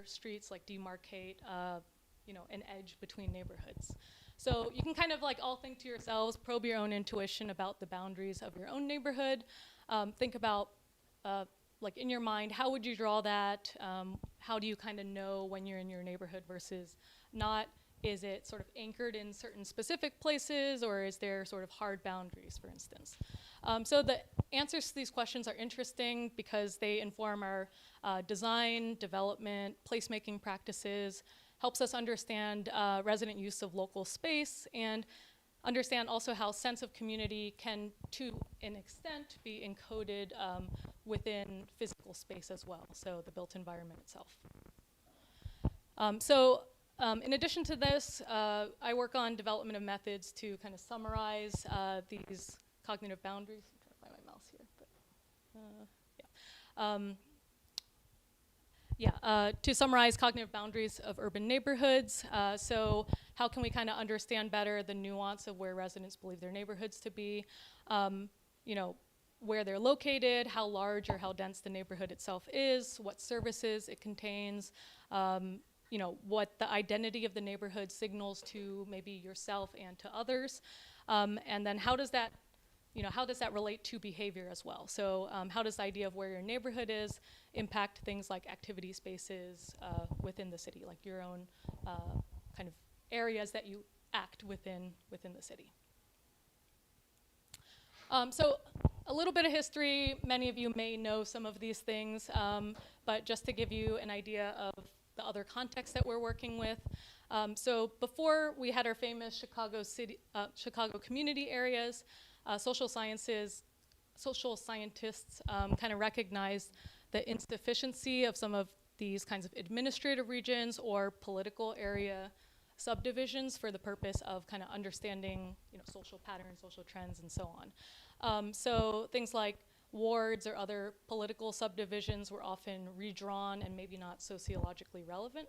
streets like demarcate, an edge between neighborhoods. So you can kind of like all think to yourselves, probe your own intuition about the boundaries of your own neighborhood. Think about, like in your mind, how would you draw that? How do you kind of know when you're in your neighborhood versus not? Is it sort of anchored in certain specific places, or is there sort of hard boundaries, for instance? So the answers to these questions are interesting because they inform our design, development, placemaking practices, helps us understand resident use of local space, and understand also how sense of community can, to an extent, be encoded within physical space as well, so the built environment itself. In addition to this, I work on development of methods to kind of summarize these cognitive boundaries. I'm trying to find my mouse here, to summarize cognitive boundaries of urban neighborhoods. So how can we kind of understand better the nuance of where residents believe their neighborhoods to be, where they're located, how large or how dense the neighborhood itself is, what services it contains, what the identity of the neighborhood signals to maybe yourself and to others, and then how does that relate to behavior as well? So how does the idea of where your neighborhood is impact things like activity spaces within the city, like your own kind of areas that you act within the city? So a little bit of history. Many of you may know some of these things, but just to give you an idea of the other context that we're working with. So before we had our famous Chicago community areas, social scientists kind of recognized the insufficiency of some of these kinds of administrative regions or political area subdivisions for the purpose of kind of understanding, social patterns, social trends, and so on. So things like wards or other political subdivisions were often redrawn and maybe not sociologically relevant.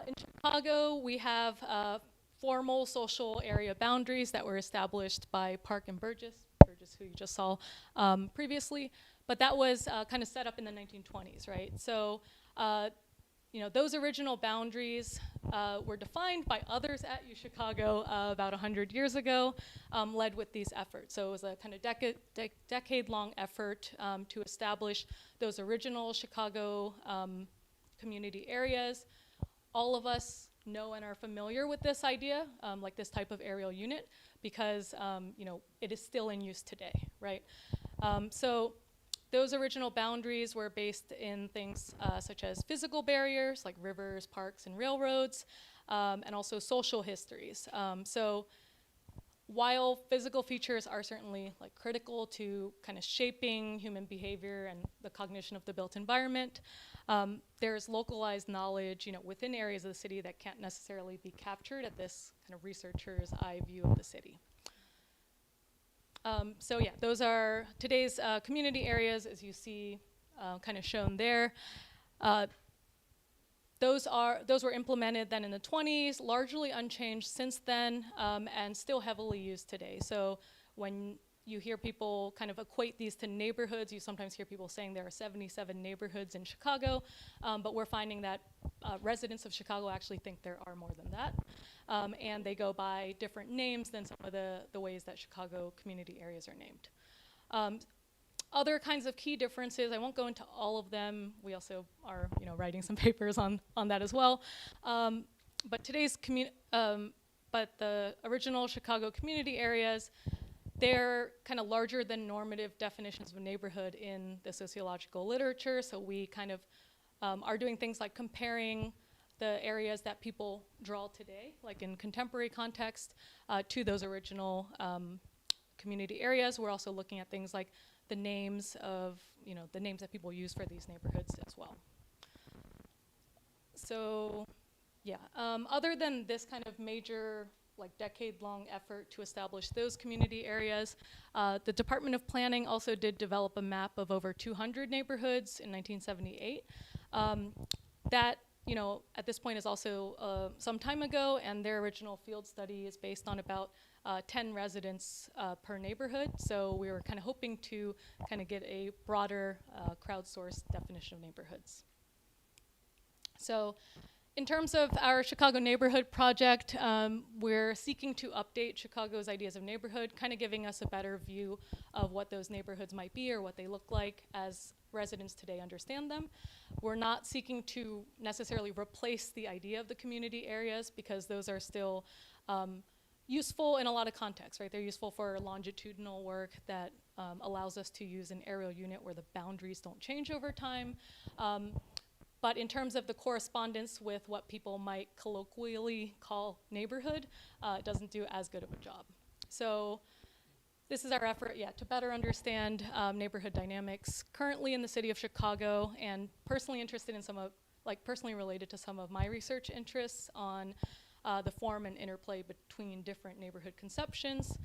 In Chicago, we have formal social area boundaries that were established by Park and Burgess, who you just saw previously, but that was kind of set up in the 1920s, right? So, those original boundaries were defined by others at UChicago about 100 years ago, led with these efforts. So it was a kind of decade-long effort to establish those original Chicago community areas. All of us know and are familiar with this idea, like this type of aerial unit, because it is still in use today, right? So those original boundaries were based in things such as physical barriers, like rivers, parks, and railroads, and also social histories. So while physical features are certainly like critical to kind of shaping human behavior and the cognition of the built environment, there's localized knowledge, within areas of the city that can't necessarily be captured at this kind of researcher's eye view of the city. So yeah, those are today's community areas, as you see kind of shown there. Those were implemented then in the 20s, largely unchanged since then, and still heavily used today. So when you hear people kind of equate these to neighborhoods, you sometimes hear people saying there are 77 neighborhoods in Chicago, but we're finding that residents of Chicago actually think there are more than that. And they go by different names than some of the ways that Chicago community areas are named. Other kinds of key differences, I won't go into all of them. We also are, writing some papers on that as well. But the original Chicago community areas, they're kind of larger than normative definitions of a neighborhood in the sociological literature. So we kind of are doing things like comparing the areas that people draw today, like in contemporary context, to those original community areas. We're also looking at things like the names of, the names that people use for these neighborhoods as well. So, yeah, other than this kind of major, like decade-long effort to establish those community areas, the Department of Planning also did develop a map of over 200 neighborhoods in 1978. That, at this point is also some time ago, and their original field study is based on about 10 residents per neighborhood. So we were kind of hoping to kind of get a broader crowdsourced definition of neighborhoods. So in terms of our Chicago Neighborhood Project, we're seeking to update Chicago's ideas of neighborhood, kind of giving us a better view of what those neighborhoods might be or what they look like as residents today understand them. We're not seeking to necessarily replace the idea of the community areas, because those are still useful in a lot of contexts, right? They're useful for longitudinal work that allows us to use an aerial unit where the boundaries don't change over time. But in terms of the correspondence with what people might colloquially call neighborhood, it doesn't do as good of a job. So this is our effort, to better understand neighborhood dynamics currently in the city of Chicago, and personally interested in personally related to some of my research interests on the form and interplay between different neighborhood conceptions.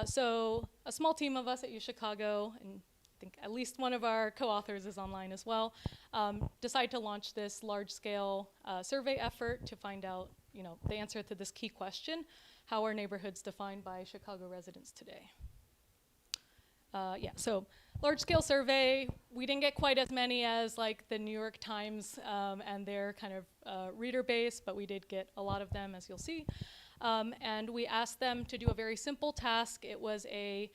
So a small team of us at UChicago, and I think at least one of our co-authors is online as well, decide to launch this large-scale survey effort to find out, the answer to this key question: how are neighborhoods defined by Chicago residents today? So large-scale survey. We didn't get quite as many as like the New York Times and their kind of reader base, but we did get a lot of them, as you'll see. And we asked them to do a very simple task. It was a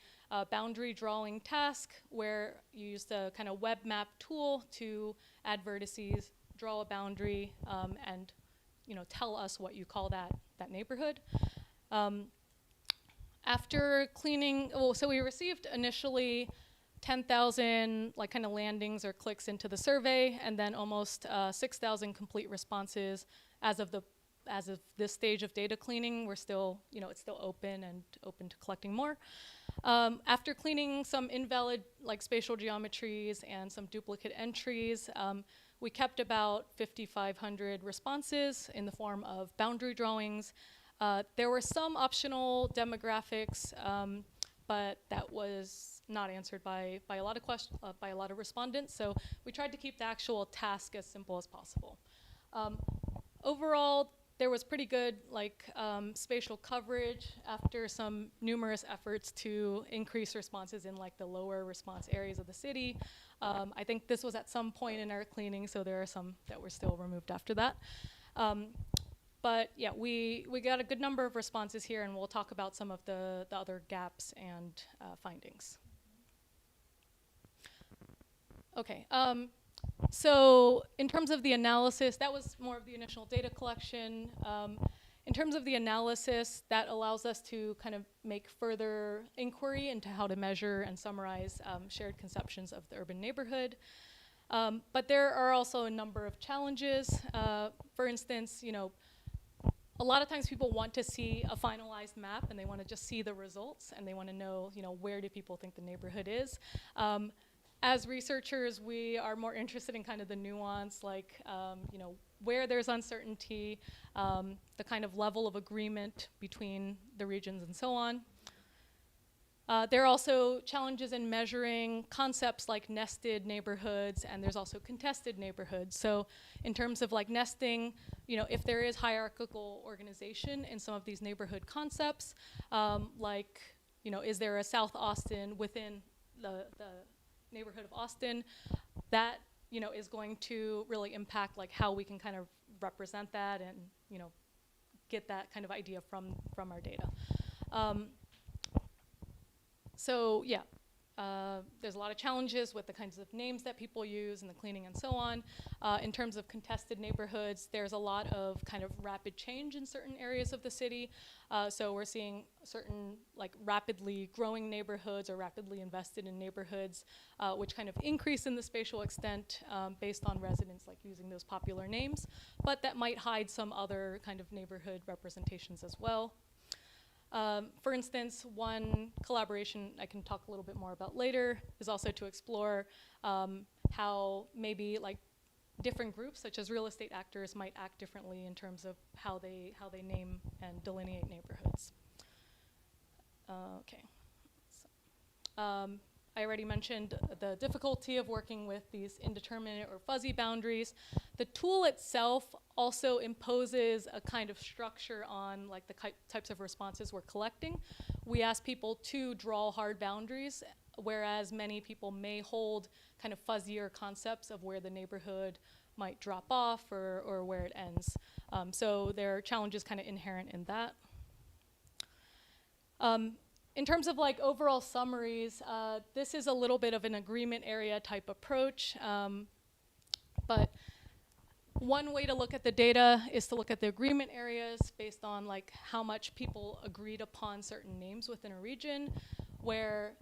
boundary drawing task where you used a kind of web map tool to add vertices, draw a boundary, and tell us what you call that neighborhood. After cleaning, so we received initially 10,000 kind of landings or clicks into the survey, and then almost 6,000 complete responses as of this stage of data cleaning. We're still, it's still open and open to collecting more. After cleaning some invalid spatial geometries and some duplicate entries, we kept about 5,500 responses in the form of boundary drawings. There were some optional demographics, but that was not answered by a lot of respondents. So we tried to keep the actual task as simple as possible. Overall, there was pretty good spatial coverage after some numerous efforts to increase responses in the lower response areas of the city. I think this was at some point in our cleaning, so there are some that were still removed after that. But yeah, we got a good number of responses here, and we'll talk about some of the other gaps and findings. Okay. So in terms of the analysis, that was more of the initial data collection. In terms of the analysis, that allows us to kind of make further inquiry into how to measure and summarize shared conceptions of the urban neighborhood. But there are also a number of challenges. For instance, a lot of times people want to see a finalized map, and they want to just see the results, and they want to know, where do people think the neighborhood is. As researchers, we are more interested in kind of the nuance, where there's uncertainty, the kind of level of agreement between the regions, and so on. There are also challenges in measuring concepts like nested neighborhoods, and there's also contested neighborhoods. So in terms of nesting, if there is hierarchical organization in some of these neighborhood concepts, is there a South Austin within the neighborhood of Austin, that is going to really impact how we can kind of represent that and get that kind of idea from our data. So yeah, there's a lot of challenges with the kinds of names that people use and the cleaning and so on. In terms of contested neighborhoods, there's a lot of kind of rapid change in certain areas of the city. So we're seeing certain rapidly growing neighborhoods or rapidly invested in neighborhoods, which kind of increase in the spatial extent based on residents using those popular names, but that might hide some other kind of neighborhood representations as well. For instance, one collaboration I can talk a little bit more about later is also to explore how maybe different groups, such as real estate actors, might act differently in terms of how they name and delineate neighborhoods. Okay. So, I already mentioned the difficulty of working with these indeterminate or fuzzy boundaries. The tool itself also imposes a kind of structure on the types of responses we're collecting. We ask people to draw hard boundaries, whereas many people may hold kind of fuzzier concepts of where the neighborhood might drop off or where it ends. So there are challenges kind of inherent in that. In terms of like overall summaries, this is a little bit of an agreement area type approach, but one way to look at the data is to look at the agreement areas based on like how much people agreed upon certain names within a region, where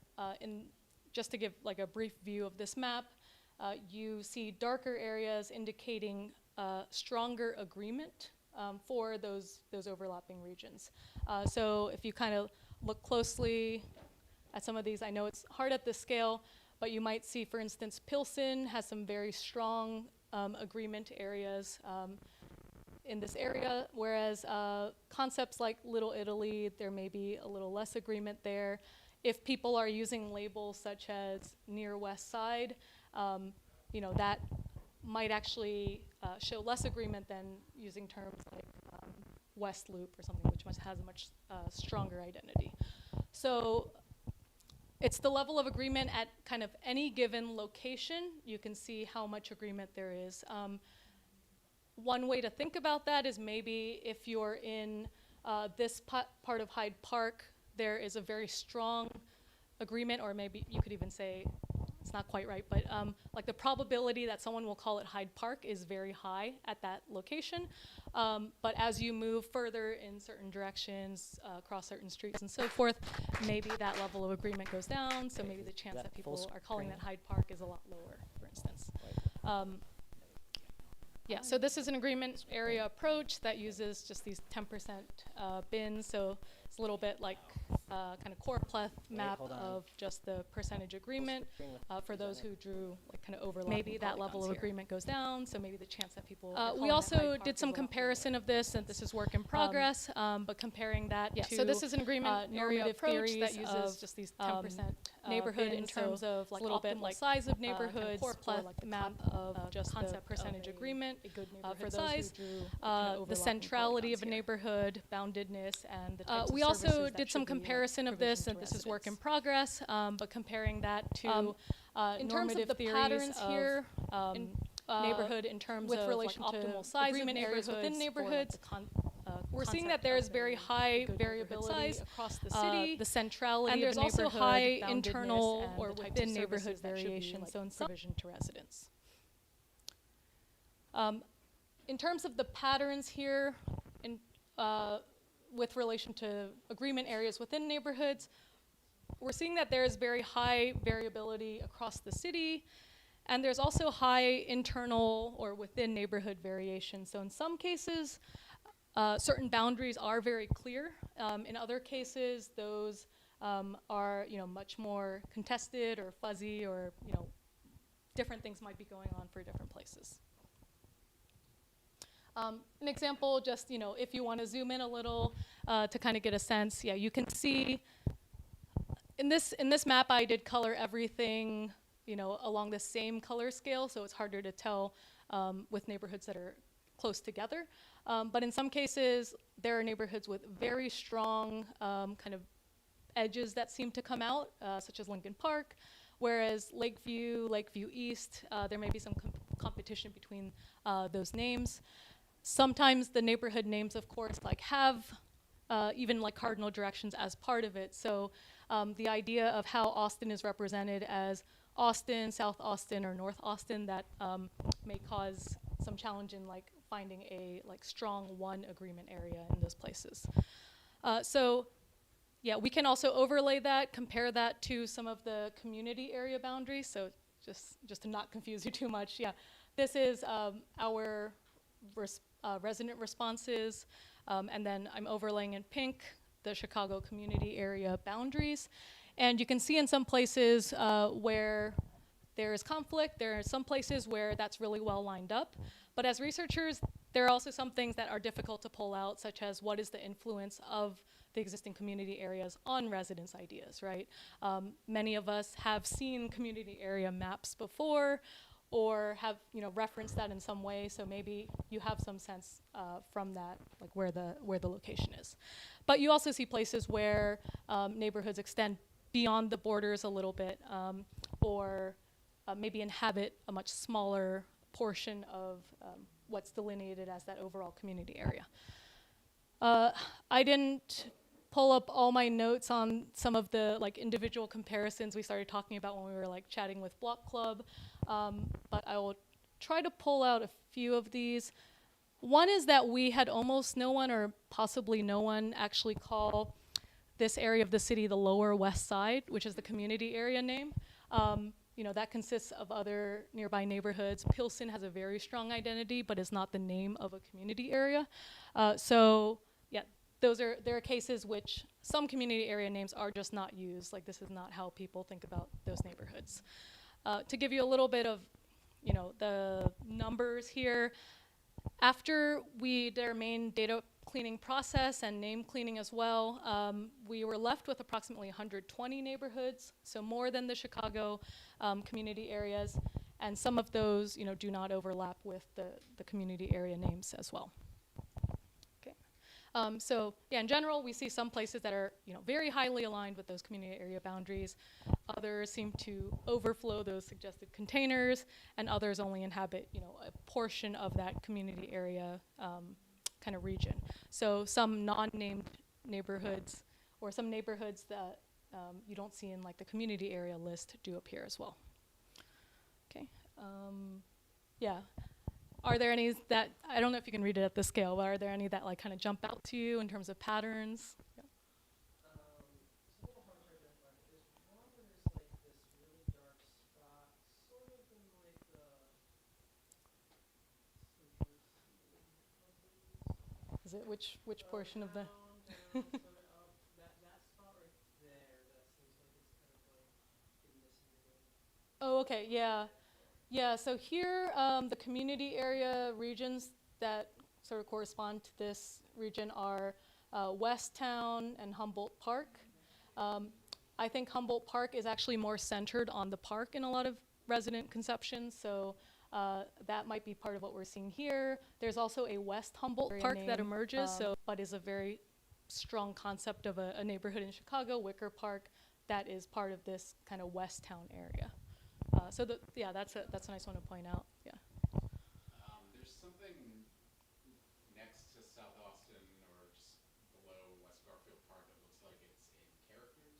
just to give like a brief view of this map, you see darker areas indicating stronger agreement for those overlapping regions. So if you kind of look closely at some of these, I know it's hard at this scale, but you might see, for instance, Pilsen has some very strong agreement areas in this area, whereas concepts like Little Italy, there may be a little less agreement there. If people are using labels such as near West Side, you know, that might actually show less agreement than using terms like West Loop or something, which has a much stronger identity. So it's the level of agreement at kind of any given location. You can see how much agreement there is. One way to think about that is maybe if you're in this part of Hyde Park, there is a very strong agreement, or maybe you could even say, it's not quite right, but like the probability that someone will call it Hyde Park is very high at that location. But as you move further in certain directions, across certain streets and so forth, maybe that level of agreement goes down, so maybe the chance that people are calling that Hyde Park is a lot lower, for instance. Yeah, so this is an agreement area approach that uses just these 10% bins, so it's a little bit like kind of Choropleth map of just the percentage agreement for those who drew like kind of overlapping. Maybe that level of agreement goes down, so maybe the chance that people. We also did some comparison of this, and this is work in progress, but comparing that to. So this is an agreement area approach that uses just these 10% neighborhood in terms of like a little bit like size of neighborhoods, Choropleth like map of just concept percentage agreement for those who drew the centrality of a neighborhood, boundedness, and the types of we also did some comparison of this, and this is work in progress, but comparing that to in terms of the patterns here, neighborhood in terms of relation like optimal size agreement areas within neighborhoods. We're seeing that there is very high variability across the city, the centrality, and there's also high internal or within neighborhood variation, so in provision to residents. In terms of the patterns here, with relation to agreement areas within neighborhoods, we're seeing that there is very high variability across the city, and there's also high internal or within neighborhood variation. So in some cases, certain boundaries are very clear. In other cases, those are much more contested or fuzzy, or different things might be going on for different places. An example, just if you want to zoom in a little to kind of get a sense, yeah, you can see in this map I did color everything along the same color scale, so it's harder to tell with neighborhoods that are close together. But in some cases, there are neighborhoods with very strong kind of edges that seem to come out, such as Lincoln Park, whereas Lakeview East, there may be some competition between those names. Sometimes the neighborhood names, of course, like have even like cardinal directions as part of it. So the idea of how Austin is represented as Austin, South Austin, or North Austin, that may cause some challenge in like finding a like strong one agreement area in those places. So yeah, we can also overlay that, compare that to some of the community area boundaries. So just to not confuse you too much, yeah, this is our resident responses, and then I'm overlaying in pink the Chicago community area boundaries. And you can see in some places where there is conflict, there are some places where that's really well lined up. But as researchers, there are also some things that are difficult to pull out, such as what is the influence of the existing community areas on residents' ideas, right? Many of us have seen community area maps before, or have referenced that in some way, so maybe you have some sense from that, like where the location is. But you also see places where neighborhoods extend beyond the borders a little bit, or maybe inhabit a much smaller portion of what's delineated as that overall community area. I didn't pull up all my notes on some of the like individual comparisons we started talking about when we were like chatting with Block Club, but I will try to pull out a few of these. One is that we had almost no one, or possibly no one, actually call this area of the city the Lower West Side, which is the community area name. You know, that consists of other nearby neighborhoods. Pilsen has a very strong identity, but is not the name of a community area. So yeah, there are cases which some community area names are just not used. Like, this is not how people think about those neighborhoods. To give you a little bit of, you know, the numbers here, after we did our main data cleaning process and name cleaning as well, we were left with approximately 120 neighborhoods, so more than the Chicago community areas, and some of those, you know, do not overlap with the community area names as well. Okay, so yeah, in general, we see some places that are, you know, very highly aligned with those community area boundaries. Others seem to overflow those suggested containers, and others only inhabit, you know, a portion of that community area kind of region. So some non-named neighborhoods, or some neighborhoods that you don't see in like the community area list, do appear as well. Okay, yeah. Are there any that, I don't know if you can read it at this scale, but are there any that like kind of jump out to you in terms of patterns? Yeah. It's a little hard to identify, but there's one where there's like this really dark spot, sort of in like the Is it which portion of the? down, sort of up, that spot right there, that seems like it's kind of like in this neighborhood. Oh, okay, yeah. Yeah, so here, the community area regions that sort of correspond to this region are Westtown and Humboldt Park. I think Humboldt Park is actually more centered on the park in a lot of resident conceptions, so that might be part of what we're seeing here. There's also a West Humboldt Park that emerges, but is a very strong concept of a neighborhood in Chicago, Wicker Park, that is part of this kind of Westtown area. So yeah, that's a nice one to point out. Yeah. There's something next to South Austin, or just below West Garfield Park, that looks like it's in characters.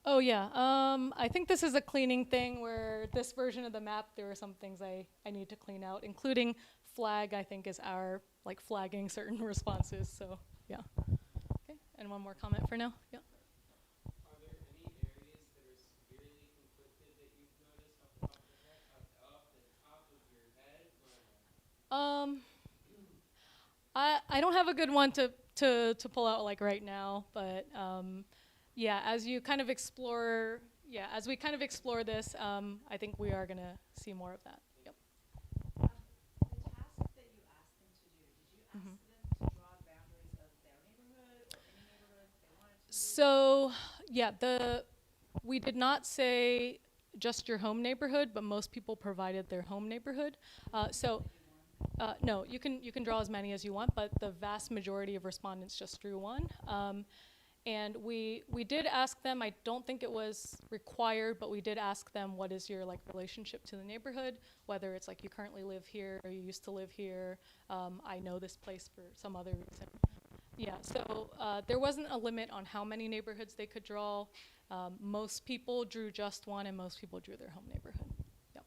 Oh yeah. I think this is a cleaning thing where this version of the map, there are some things I need to clean out, including flag. I think is our like flagging certain responses. So yeah. Okay. And one more comment for now. Yeah. I don't have a good one to pull out like right now, but yeah, as you kind of explore, as we kind of explore this, I think we are gonna see more of that. Yep. The task that you asked them to do, did you ask them to draw boundaries of their neighborhood or any neighborhood they wanted to? So yeah, we did not say just your home neighborhood, but most people provided their home neighborhood. No, you can draw as many as you want, but the vast majority of respondents just drew one. And we did ask them, I don't think it was required, but we did ask them, what is your like relationship to the neighborhood? Whether it's like you currently live here or you used to live here, I know this place for some other reason. Yeah, so there wasn't a limit on how many neighborhoods they could draw. Most people drew just one, and most people drew their home neighborhood. Yep.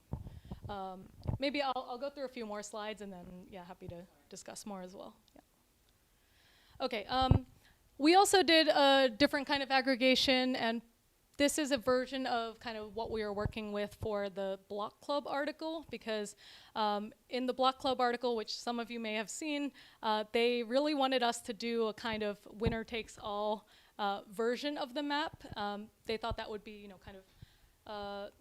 Maybe I'll go through a few more slides, and then happy to discuss more as well. Yeah. Okay. We also did a different kind of aggregation, and this is a version of kind of what we are working with for the Block Club article, because in the Block Club article, which some of you may have seen, they really wanted us to do a kind of winner-takes-all version of the map. They thought that would be, kind of,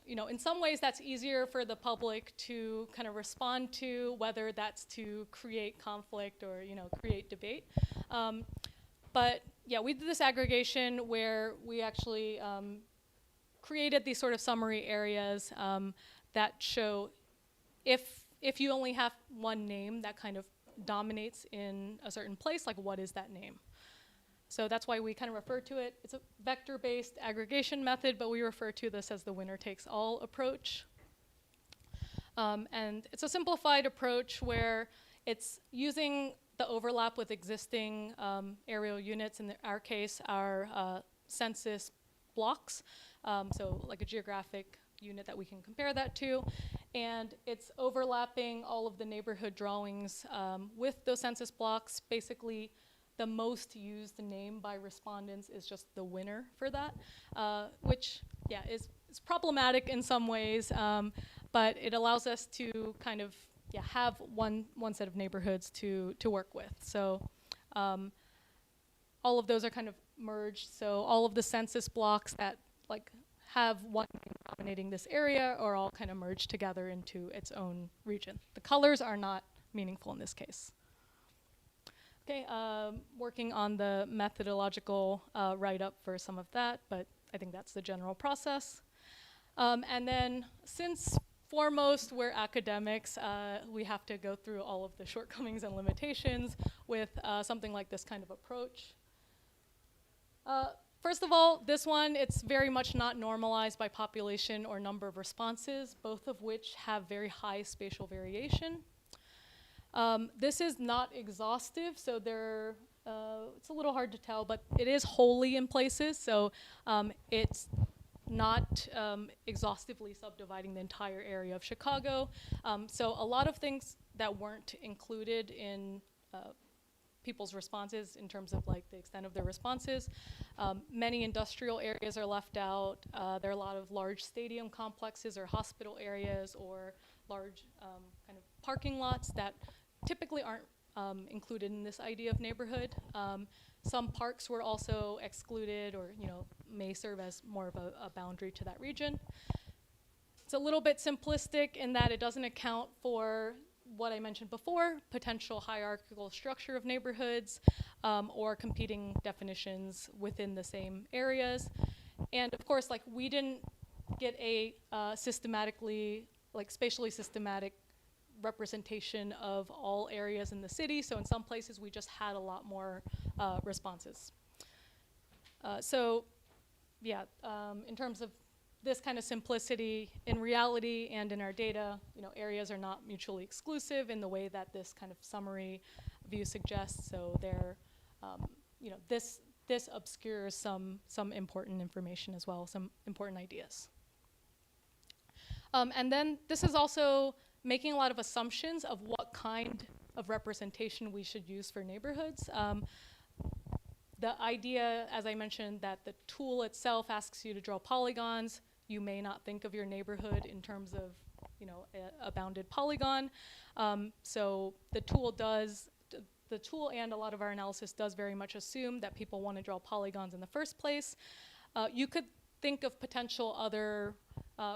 in some ways that's easier for the public to kind of respond to, whether that's to create conflict or, create debate. But yeah, we did this aggregation where we actually created these sort of summary areas that show if you only have one name that kind of dominates in a certain place, like what is that name? So that's why we kind of refer to it. It's a vector-based aggregation method, but we refer to this as the winner-takes-all approach. And it's a simplified approach where it's using the overlap with existing aerial units, in our case, our census blocks, so like a geographic unit that we can compare that to, and it's overlapping all of the neighborhood drawings with those census blocks. Basically, the most used name by respondents is just the winner for that, which, yeah, is problematic in some ways, but it allows us to kind of, yeah, have one set of neighborhoods to work with. So all of those are kind of merged. So all of the census blocks that like have one name dominating this area are all kind of merged together into its own region. The colors are not meaningful in this case. Okay, working on the methodological write-up for some of that, but I think that's the general process. And then, since foremost we're academics, we have to go through all of the shortcomings and limitations with something like this kind of approach. First of all, this one, it's very much not normalized by population or number of responses, both of which have very high spatial variation. This is not exhaustive, so it's a little hard to tell, but it is wholly in places, so it's not exhaustively subdividing the entire area of Chicago. So a lot of things that weren't included in people's responses in terms of like the extent of their responses. Many industrial areas are left out. There are a lot of large stadium complexes or hospital areas or large kind of parking lots that typically aren't included in this idea of neighborhood. Some parks were also excluded or, you know, may serve as more of a boundary to that region. It's a little bit simplistic in that it doesn't account for what I mentioned before, potential hierarchical structure of neighborhoods or competing definitions within the same areas. And of course, like we didn't get a systematically, like spatially systematic representation of all areas in the city. So in some places we just had a lot more responses. So yeah, in terms of this kind of simplicity, in reality and in our data, you know, areas are not mutually exclusive in the way that this kind of summary view suggests. So they're, you know, this obscures some important information as well, some important ideas. And then this is also making a lot of assumptions of what kind of representation we should use for neighborhoods. The idea, as I mentioned, that the tool itself asks you to draw polygons. You may not think of your neighborhood in terms of, you know, a bounded polygon. So the tool and a lot of our analysis does very much assume that people want to draw polygons in the first place. You could think of potential other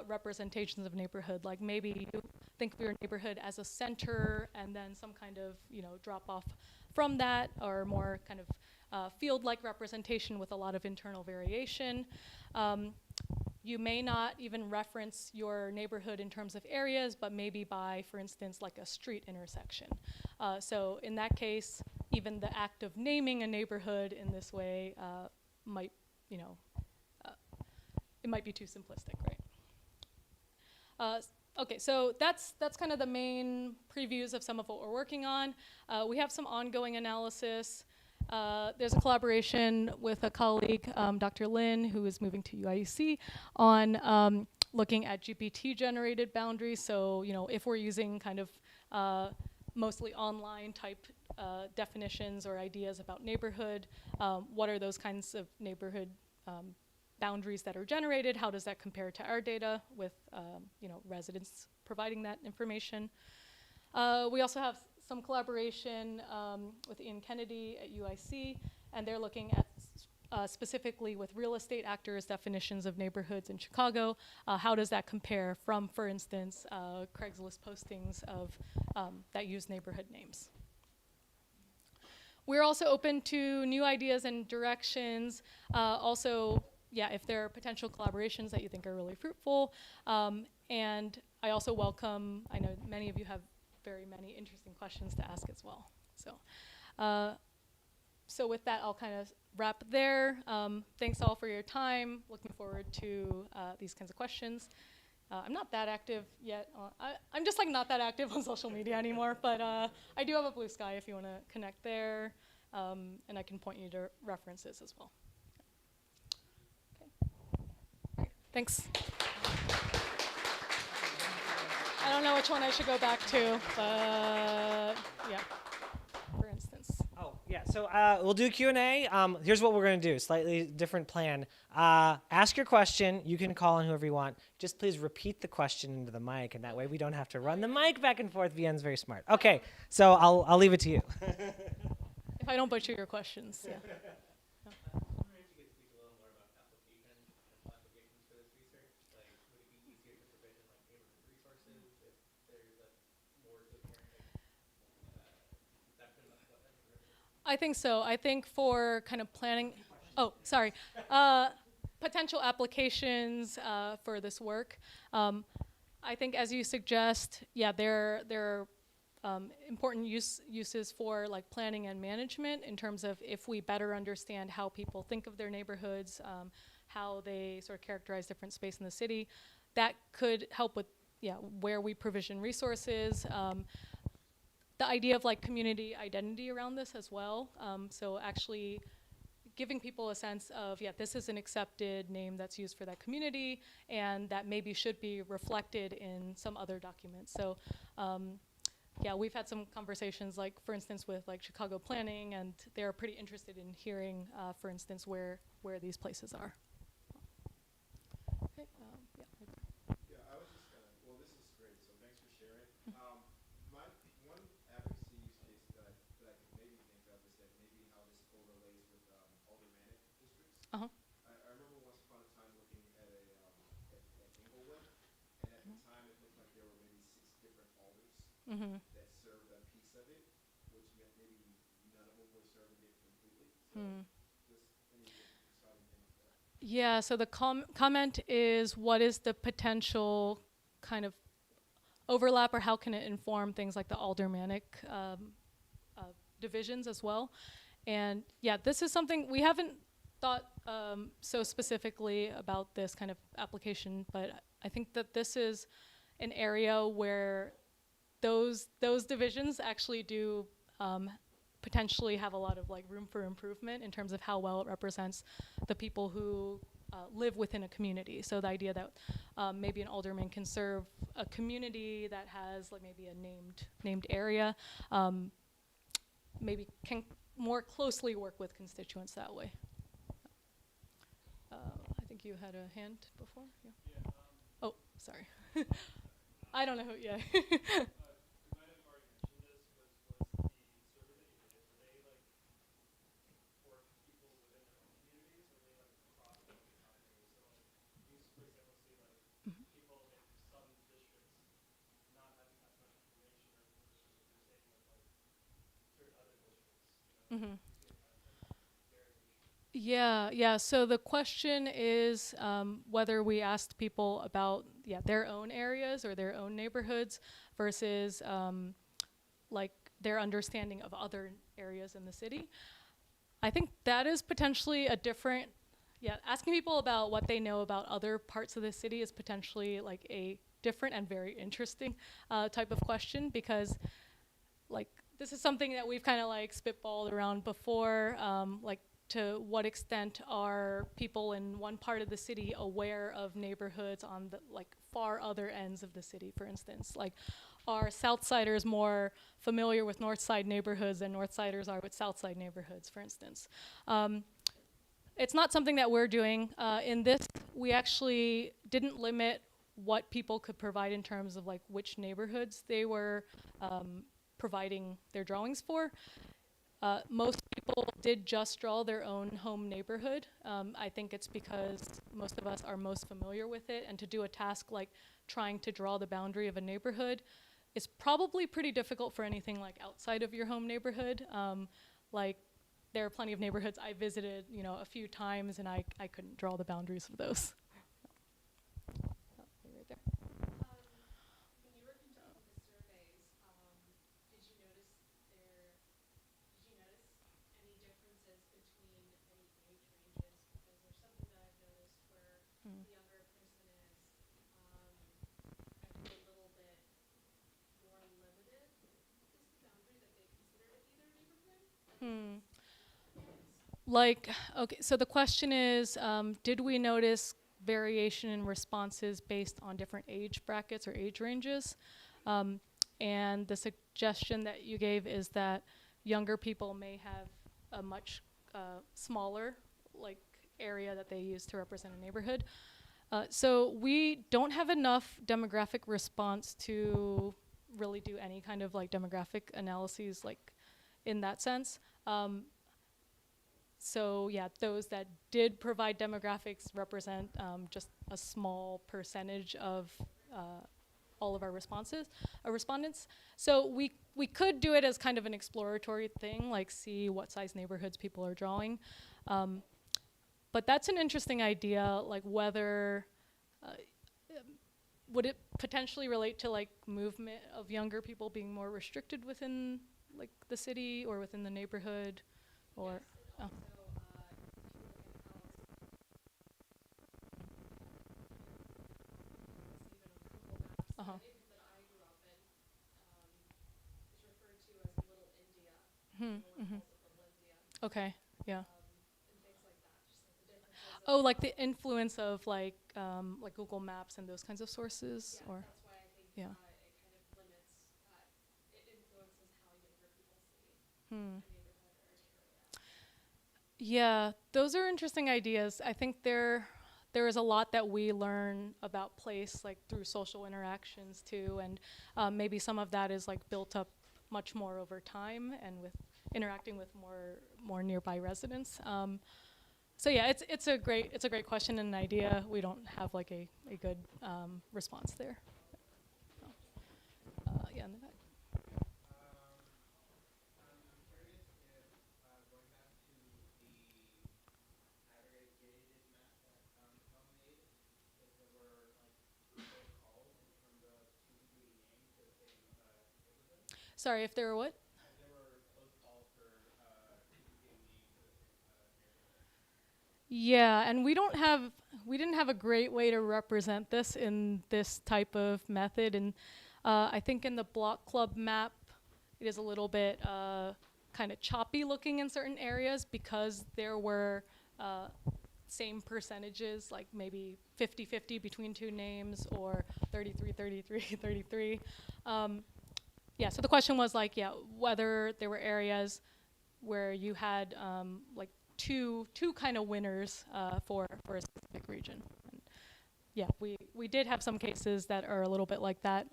representations of neighborhood, like maybe you think of your neighborhood as a center and then some kind of, you know, drop off from that, or more kind of field-like representation with a lot of internal variation. You may not even reference your neighborhood in terms of areas, but maybe by, for instance, like a street intersection. So in that case, even the act of naming a neighborhood in this way might, you know, it might be too simplistic, right? Okay, so that's kind of the main previews of some of what we're working on. We have some ongoing analysis. There's a collaboration with a colleague, Dr. Lin, who is moving to UIUC, on looking at GPT-generated boundaries. So, you know, if we're using kind of mostly online type definitions or ideas about neighborhood, what are those kinds of neighborhood boundaries that are generated? How does that compare to our data with, you know, residents providing that information? We also have some collaboration with Ian Kennedy at UIC, and they're looking at specifically with real estate actors' definitions of neighborhoods in Chicago. How does that compare from, for instance, Craigslist postings of that use neighborhood names? We're also open to new ideas and directions. Also, yeah, if there are potential collaborations that you think are really fruitful. And I also welcome, I know many of you have very many interesting questions to ask as well. So So with that, I'll kind of wrap there. Thanks all for your time. Looking forward to these kinds of questions. I'm not that active yet. I'm just like not that active on social media anymore, but I do have a Blue Sky if you want to connect there, and I can point you to references as well. Okay. All right. Thanks. I don't know which one I should go back to, but yeah, for instance. Oh, yeah. So we'll do Q&A. Here's what we're going to do. Slightly different plan. Ask your question. You can call on whoever you want. Just please repeat the question into the mic, and that way we don't have to run the mic back and forth. VN's very smart. Okay, so I'll leave it to you. If I don't butcher your questions, yeah. I think so. I think for kind of planning, potential applications for this work. I think as you suggest, yeah, there are important uses for like planning and management in terms of if we better understand how people think of their neighborhoods, how they sort of characterize different space in the city, that could help with, yeah, where we provision resources. The idea of like community identity around this as well. So actually giving people a sense of, yeah, this is an accepted name that's used for that community and that maybe should be reflected in some other documents. So yeah, we've had some conversations like, for instance, with like Chicago Planning, and they're pretty interested in hearing, for instance, where these places are. Okay, yeah. Yeah, I was just gonna, well, this is great, so thanks for sharing. My one advocacy use case that I could maybe think of is that maybe how this overlays with aldermanic districts. Uh-huh. I remember once upon a time looking at at Inglewood, and at the time it looked like there were maybe 6 different alders that served a piece of it, which meant maybe none of them were serving it completely. So just any starting things there. Yeah, so the comment is, what is the potential kind of overlap, or how can it inform things like the aldermanic divisions as well? And yeah, this is something we haven't thought so specifically about this kind of application, but I think that this is an area where those divisions actually do potentially have a lot of like room for improvement in terms of how well it represents the people who live within a community. So the idea that maybe an alderman can serve a community that has like maybe a named area, maybe can more closely work with constituents that way. I think you had a hand before. Yeah. Yeah, Oh, sorry. I don't know who. Yeah. you might have already mentioned this, was the survey that you did, were they like for people within their own communities, or were they like across the economy? So like you, for example, see like people in some districts not having as much information, or districts that you're saying with like certain other districts, you know, see it kind of like variation. Yeah. So the question is whether we asked people about their own areas or their own neighborhoods versus like their understanding of other areas in the city. I think that is potentially a different. Asking people about what they know about other parts of the city is potentially like a different and very interesting type of question, because like this is something that we've kind of like spitballed around before, like to what extent are people in one part of the city aware of neighborhoods on the like far other ends of the city, for instance. Like, are Southsiders more familiar with Northside neighborhoods than Northsiders are with Southside neighborhoods, for instance? It's not something that we're doing. In this, we actually didn't limit what people could provide in terms of like which neighborhoods they were providing their drawings for. Most people did just draw their own home neighborhood. I think it's because most of us are most familiar with it, and to do a task like trying to draw the boundary of a neighborhood is probably pretty difficult for anything like outside of your home neighborhood. Like there are plenty of neighborhoods I visited, a few times, and I couldn't draw the boundaries of those. Right there. When you were conducting the surveys, did you notice any differences Like, okay, so the question is, did we notice variation in responses based on different age brackets or age ranges? And the suggestion that you gave is that younger people may have a much smaller like area that they use to represent a neighborhood. So we don't have enough demographic response to really do any kind of like demographic analyses like in that sense. So yeah, those that did provide demographics represent just a small percentage of all of our respondents. So we could do it as kind of an exploratory thing, like see what size neighborhoods people are drawing. But that's an interesting idea, like whether, would it potentially relate to like movement of younger people being more restricted within like the city or within the neighborhood, or? Oh. Uh-huh. That I grew up in is referred to as Little India. Hmm. Everyone calls it Little India. Okay. Yeah. And things like that. Just like the differences. Oh, like the influence of like Google Maps and those kinds of sources, Yeah, or? that's why I think Yeah. it kind of limits, it influences how younger people see Hmm. a neighborhood or an area. Yeah, those are interesting ideas. I think there is a lot that we learn about place like through social interactions too, and maybe some of that is like built up much more over time and with interacting with more nearby residents. So yeah, it's a great question and an idea. We don't have like a good response there. So, yeah, in the back. I'm curious if, going back to the aggregated map that Tom made, if there were like close calls in terms of choosing the name for the same neighborhood. Sorry, if there were what? If there were close calls for choosing the name for the same neighborhood. Yeah, and we didn't have a great way to represent this in this type of method, and I think in the block club map, it is a little bit kind of choppy looking in certain areas because there were same percentages, like maybe 50-50 between two names or 33-33, 33. Yeah, so the question was like, yeah, whether there were areas where you had like two kind of winners for a specific region. And yeah, we did have some cases that are a little bit like that.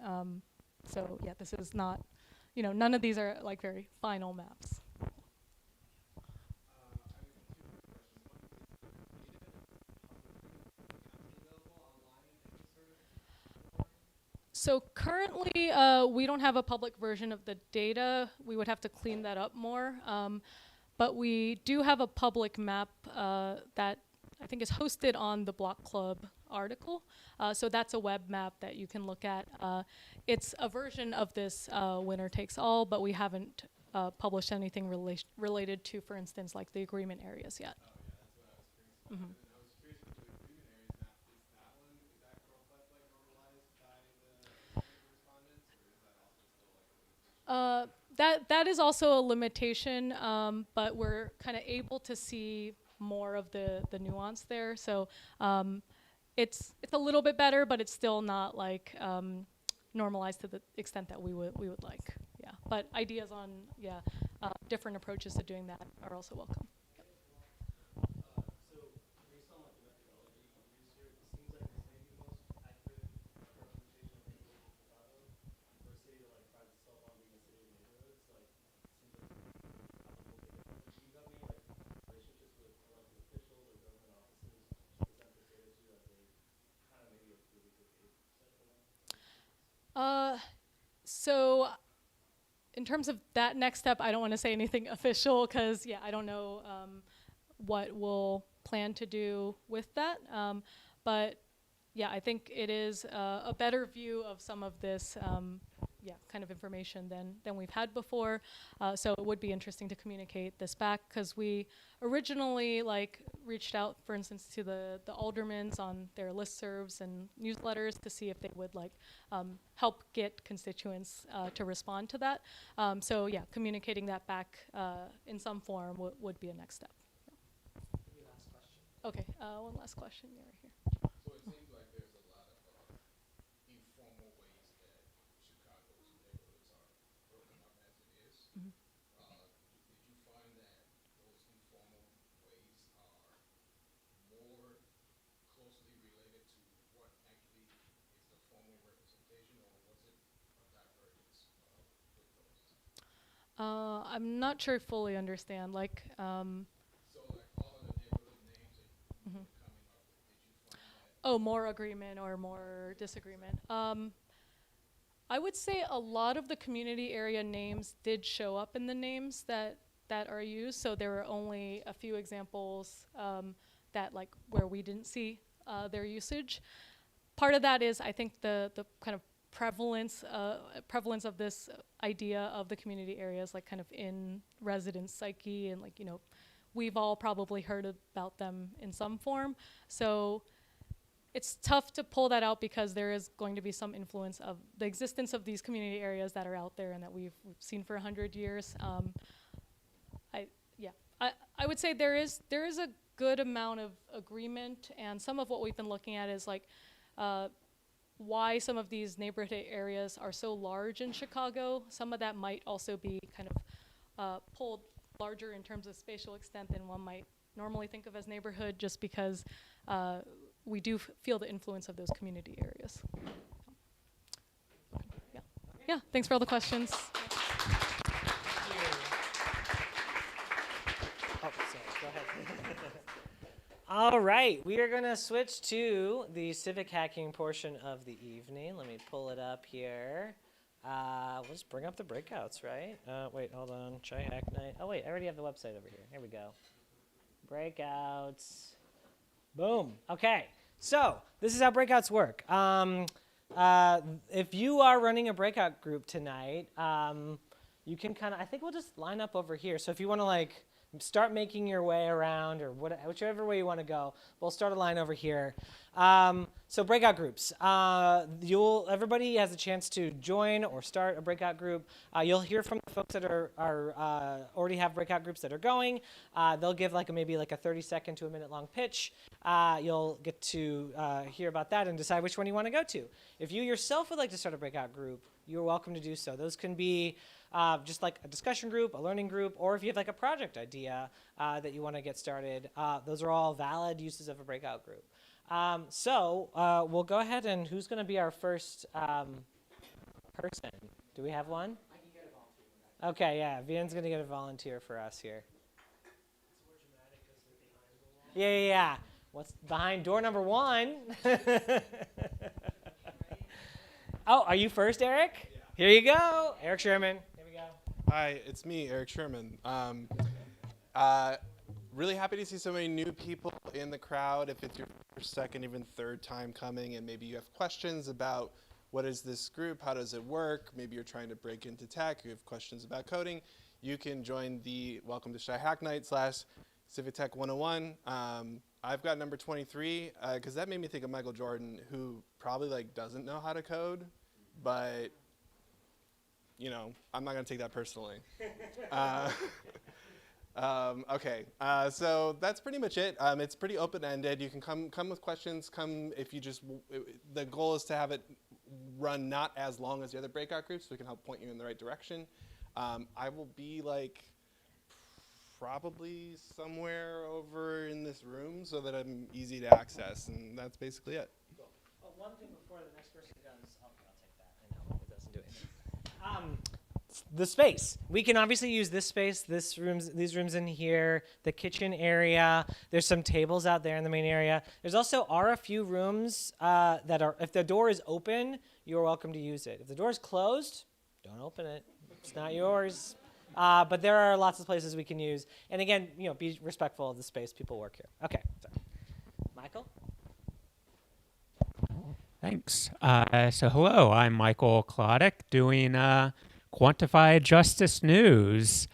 So yeah, this is not, none of these are like very final maps. So currently, we don't have a public version of the data. We would have to clean that up more. But we do have a public map that I think is hosted on the Block Club article. So that's a web map that you can look at. It's a version of this winner takes all, but we haven't published anything related to, for instance, like the agreement areas yet. Oh yeah, that's what I was curious about. Mhm. And I was curious with the agreement areas map, is that like normalized by the respondents, or is that also still like a limitation? That is also a limitation, but we're kind of able to see more of the nuance there. So it's a little bit better, but it's still not like normalized to the extent that we would like. Yeah, but ideas on different approaches to doing that are also welcome. So based on like the methodology you use here, it seems like this may be the most accurate representation of people in Chicago for a city that like prides itself on being a city of neighborhoods. Like, seems like applicable data. Do you have any like relationships with elected officials or government offices to present this data to as a kind of maybe a really good data set for them? So in terms of that next step, I don't want to say anything official because, I don't know what we'll plan to do with that. But yeah, I think it is a better view of some of this kind of information than we've had before. So it would be interesting to communicate this back, because we originally reached out, for instance, to the aldermans on their listservs and newsletters to see if they would help get constituents to respond to that. So yeah, communicating that back in some form would be a next step. Okay, one last question. Yeah, right here. So it seems like there's a lot of informal ways that Chicago's neighborhoods are broken up as it is. Did you find that those informal ways are more closely related to what actually is the formal representation, or was it a divergence with those? I'm not sure I fully understand. So like all of the neighborhood names that you were coming up with, did you find that? Oh, more agreement or more disagreement. I would say a lot of the community area names did show up in the names that are used. So there were only a few examples that where we didn't see their usage. Part of that is, I think, the kind of prevalence of this idea of the community areas, kind of in resident psyche, and we've all probably heard about them in some form. So it's tough to pull that out, because there is going to be some influence of the existence of these community areas that are out there and that we've seen for 100 years. I would say there is a good amount of agreement, and some of what we've been looking at is why some of these neighborhood areas are so large in Chicago. Some of that might also be kind of pulled larger in terms of spatial extent than one might normally think of as neighborhood, just because we do feel the influence of those community areas. Okay. Yeah, thanks for all the questions. Oh, sorry, go ahead. All right, we are going to switch to the civic hacking portion of the evening. Let me pull it up here. We'll just bring up the breakouts, right? Wait, hold on. Try Hack Night. Oh, wait, I already have the website over here. Here we go. Breakouts. Boom. Okay, so this is how breakouts work. If you are running a breakout group tonight, you can kind of, I think we'll just line up over here. So if you want to start making your way around, or whichever way you want to go, we'll start a line over here. So breakout groups. Everybody has a chance to join or start a breakout group. You'll hear from the folks that are already have breakout groups that are going. They'll give maybe a 30-second to a minute-long pitch. You'll get to hear about that and decide which one you want to go to. If you yourself would like to start a breakout group, you're welcome to do so. Those can be just a discussion group, a learning group, or if you have a project idea that you want to get started, those are all valid uses of a breakout group. So we'll go ahead, and who's going to be our first person? Do we have one? I can get a volunteer. Okay, yeah, Vien's going to get a volunteer for us here. It's more dramatic because they're behind the wall. Yeah. What's behind door number 1? Oh, are you first, Eric? Yeah. Here you go, Eric Sherman. Here we go. Hi, it's me, Eric Sherman. Really happy to see so many new people in the crowd. If it's your second, even third time coming, and maybe you have questions about what is this group, how does it work, maybe you're trying to break into tech, you have questions about coding, you can join the Welcome to Shy Hack Night / Civic Tech 101. I've got number 23, because that made me think of Michael Jordan, who probably doesn't know how to code, but I'm not going to take that personally. Okay, so that's pretty much it. It's pretty open-ended. You can come with questions. If you just, the goal is to have it run not as long as the other breakout groups, so we can help point you in the right direction. I will be probably somewhere over in this room so that I'm easy to access, and that's basically it. Cool. Oh, one thing before the next person goes. Okay, I'll take that. I know it doesn't do anything. The space. We can obviously use this space, these rooms in here, the kitchen area. There's some tables out there in the main area. There's also a few rooms that are, if the door is open, you're welcome to use it. If the door is closed, don't open it. It's not yours. But there are lots of places we can use. And again, be respectful of the space. People work here. Okay. Sorry. Michael? Thanks. So hello, I'm Michael Klodek doing Quantified Justice News.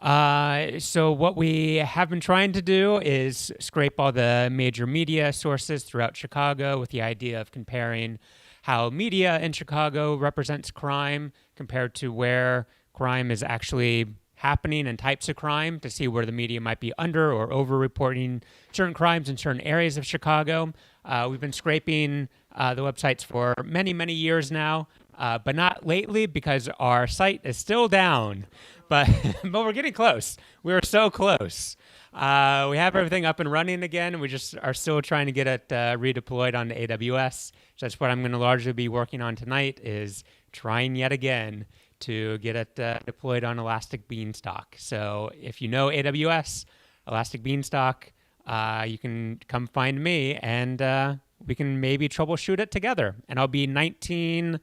So what we have been trying to do is scrape all the major media sources throughout Chicago with the idea of comparing how media in Chicago represents crime compared to where crime is actually happening and types of crime, to see where the media might be under or over reporting certain crimes in certain areas of Chicago. We've been scraping the websites for many, many years now, but not lately because our site is still down. But but we're getting close. We're so close. We have everything up and running again. We just are still trying to get it redeployed onto AWS. So that's what I'm going to largely be working on tonight, is trying yet again to get it deployed on Elastic Beanstalk. So if you know AWS, Elastic Beanstalk, you can come find me, and we can maybe troubleshoot it together. And I'll be 19.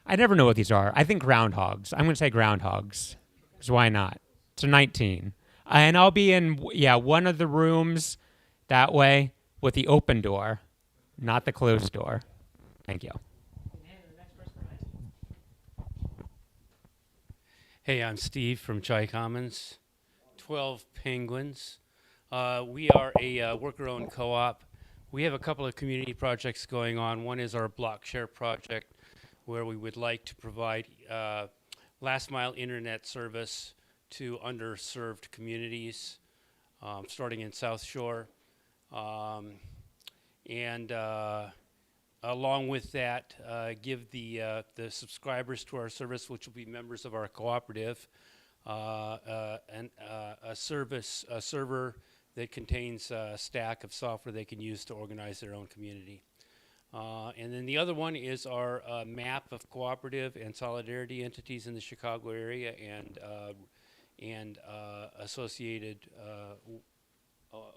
I never know what these are. I think groundhogs. I'm going to say groundhogs. So why not? So 19. And I'll be in, one of the rooms that way with the open door, not the closed door. Thank you. Hey, I'm Steve from Chai Commons, 12 Penguins. We are a worker-owned co-op. We have a couple of community projects going on. One is our block share project, where we would like to provide last-mile internet service to underserved communities, starting in South Shore. Along with that, give the subscribers to our service, which will be members of our cooperative, a server that contains a stack of software they can use to organize their own community. And then the other one is our map of cooperative and solidarity entities in the Chicago area and associated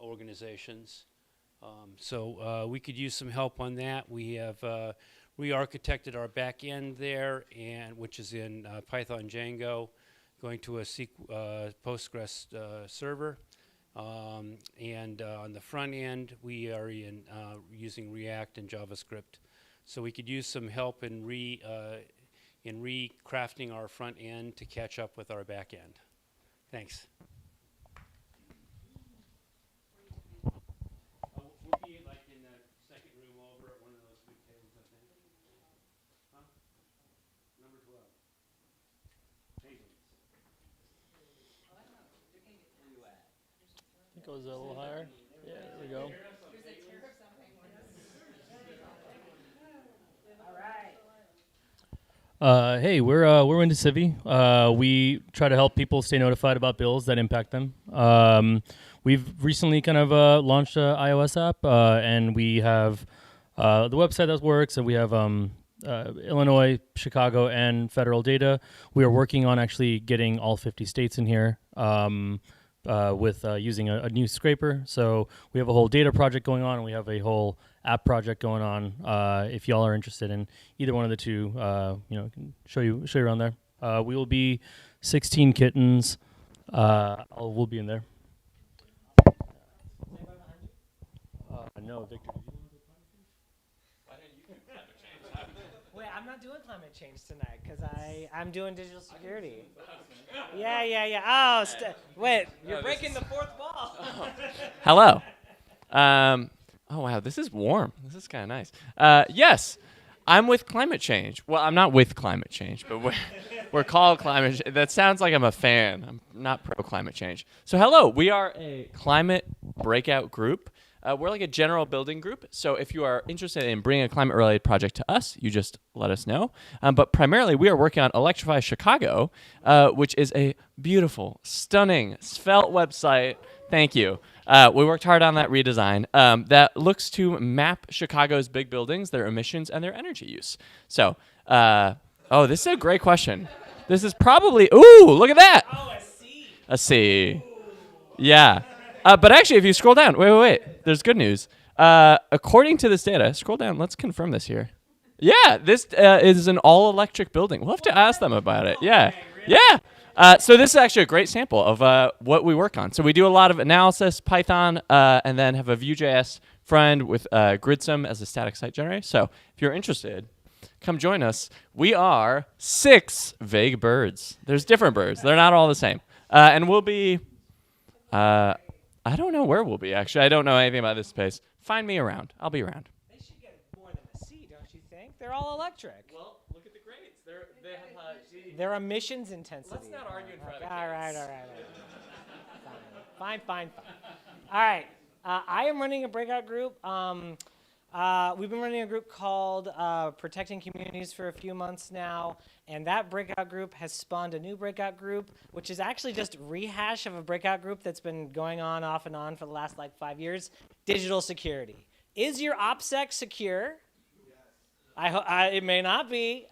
organizations. So we could use some help on that. We have re-architected our back end there, and which is in Python Django, going to a Postgres server. And on the front end, we are using React and JavaScript. So we could use some help in recrafting our front end to catch up with our back end. Thanks. We'll be like in the second room over at one of those big tables, I think. Huh? Number 12. Penguins. It goes a little higher. Yeah, there we go. Hey, we're into Civi. We try to help people stay notified about bills that impact them. We've recently kind of launched an iOS app, and we have the website that works, and we have Illinois, Chicago, and federal data. We are working on actually getting all 50 states in here with using a new scraper. So we have a whole data project going on, and we have a whole app project going on. If y'all are interested in either one of the two, can show you around there. We will be 16 kittens. We'll be in there. No, Victor. Wait, I'm not doing climate change tonight because I'm doing digital security. Yeah. Oh, wait, you're breaking the fourth wall. Hello. Oh, wow, this is warm. This is kind of nice. Yes, I'm with climate change. Well, I'm not with climate change, but we're called climate change. That sounds like I'm a fan. I'm not pro-climate change. So hello, we are a climate breakout group. We're like a general building group. So if you are interested in bringing a climate-related project to us, you just let us know. But primarily, we are working on Electrify Chicago, which is a beautiful, stunning, svelte website. Thank you. We worked hard on that redesign that looks to map Chicago's big buildings, their emissions, and their energy use. So, this is a great question. This is probably, look at that. Oh, a C. A C. Yeah. But actually, if you scroll down, wait. There's good news. According to this data, scroll down. Let's confirm this here. Yeah, this is an all-electric building. We'll have to ask them about it. Yeah. Yeah. So this is actually a great sample of what we work on. So we do a lot of analysis, Python, and then have a Vue.js friend with Gridsome as a static site generator. So if you're interested, come join us. We are 6 vague birds. There's different birds. They're not all the same. And we'll be, I don't know where we'll be, actually. I don't know anything about this space. Find me around. I'll be around. They should get more than a C, don't you think? They're all electric. Well, look at the grades. They have, Their emissions intensity. Let's not argue in front of the All right, kids. all right. Fine. All right. I am running a breakout group. We've been running a group called Protecting Communities for a few months now, and that breakout group has spawned a new breakout group, which is actually just rehash of a breakout group that's been going on off and on for the last 5 years. Digital security. Is your OPSEC secure? It may not be.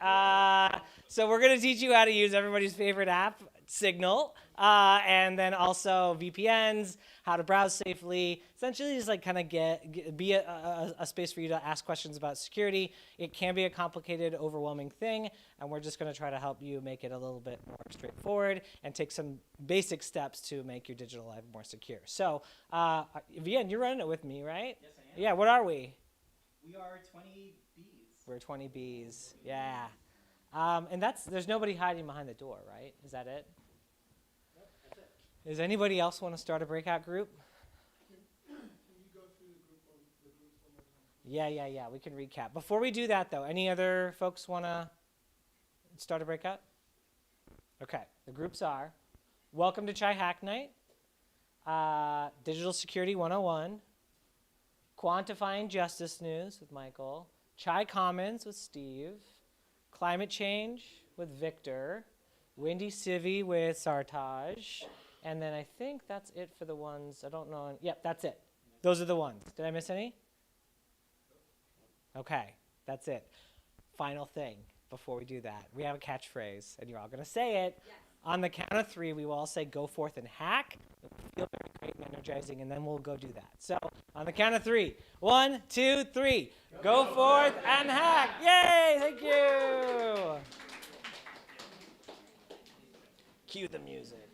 So we're going to teach you how to use everybody's favorite app, Signal, and then also VPNs, how to browse safely. Essentially, just kind of be a space for you to ask questions about security. It can be a complicated, overwhelming thing, and we're just going to try to help you make it a little bit more straightforward and take some basic steps to make your digital life more secure. So, Vian, you're running it with me, right? Yes, I am. Yeah. What are we? We are 20 Bs. We're 20 Bs. Yeah. And there's nobody hiding behind the door, right? Is that it? Yep, that's it. Does anybody else want to start a breakout group? Can you go through the groups one more time? Yeah. We can recap. Before we do that, though, any other folks want to start a breakout? Okay. The groups are Welcome to Chai Hack Night, Digital Security 101, Quantifying Justice News with Michael, Chai Commons with Steve, Climate Change with Victor, Windy Civvy with Sartaj, and then I think that's it for the ones, I don't know. Yep, that's it. Those are the ones. Did I miss any? Okay, that's it. Final thing before we do that. We have a catchphrase, and you're all going to say it. Yes. On the count of 3, we will all say, go forth and hack. It'll feel very great and energizing, and then we'll go do that. So, on the count of 3, 1, 2, 3. Go forth and hack. Yay, thank you. Cue the music.